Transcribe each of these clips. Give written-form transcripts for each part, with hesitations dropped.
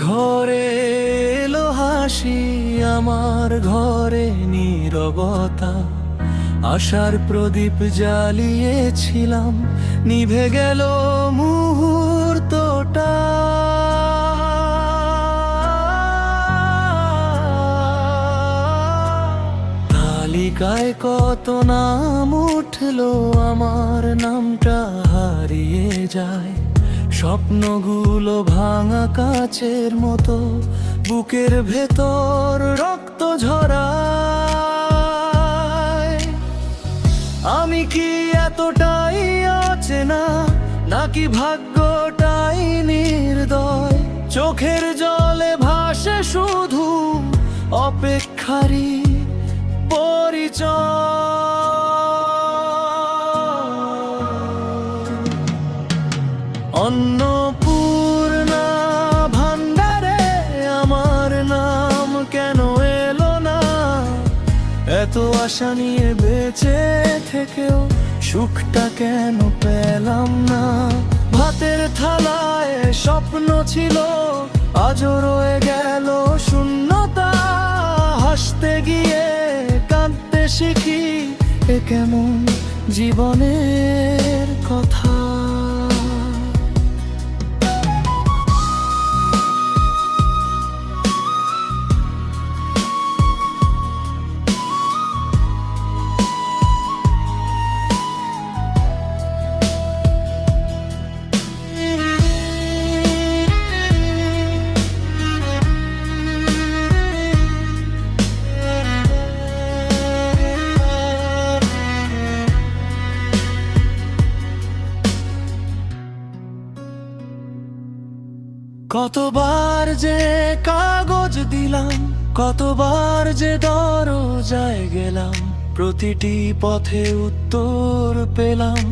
ঘরে এলো হাসি, আমার ঘরে নীরবতা। আশার প্রদীপ জ্বালিয়েছিলাম, নিভে গেল মুহূর্তটা। তালিকায় কত নাম উঠলো, আমার নামটা হারিয়ে যায়। স্বপ্নগুলো ভাঙা কাচের মতো, বুকের ভেতর রক্ত ঝরায়। আমি কি এতটাই অচেনা, নাকি ভাগ্যটাই নির্দয়? চোখের জলে ভাসে শুধু অপেক্ষারই পরিচয়। অন্নপূর্ণা ভান্ডারে আমার নাম কেন এলো না? এত আশা নিয়ে বেঁচে থেকেও সুখটা কেন পেলাম না? ভাতের থালায় স্বপ্ন ছিল, আজও রয়ে গেল শূন্যতা। হাসতে গিয়ে কাঁদতে শিখি, এ কেমন জীবনের কথা। কতবার যে কাগজ দিলাম, কতবার যে দরজায় গেলাম, প্রতিটি পথে উত্তর পেলাম,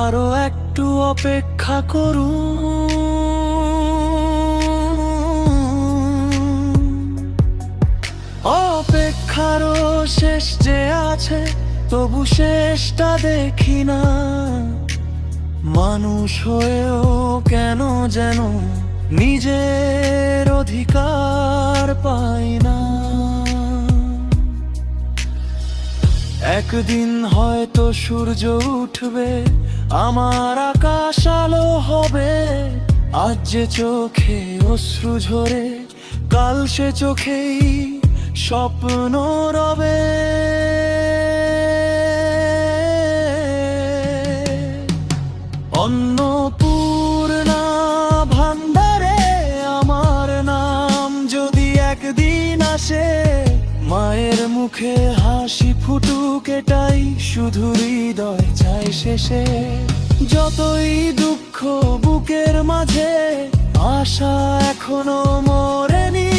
আরো একটু অপেক্ষা করুন। অপেক্ষারও শেষ যে আছে, তবু শেষটা দেখি না। মানুষ হয়েও কেন যেন নিজের অধিকার পাই না। একদিন হয়তো সূর্য উঠবে, আমার আকাশ আলো হবে। আজ যে চোখে অশ্রু ঝরে, কাল সে চোখেই স্বপ্ন রবে। অন্নপূর্ণা ভান্ডারে আমার নাম যদি একদিন আসে, মায়ের মুখে হাসি ফুটুক, এটাই শুধু হৃদয় চাই শেষে। যতই দুঃখ বুকের মাঝে, আশা এখনো মরেনি।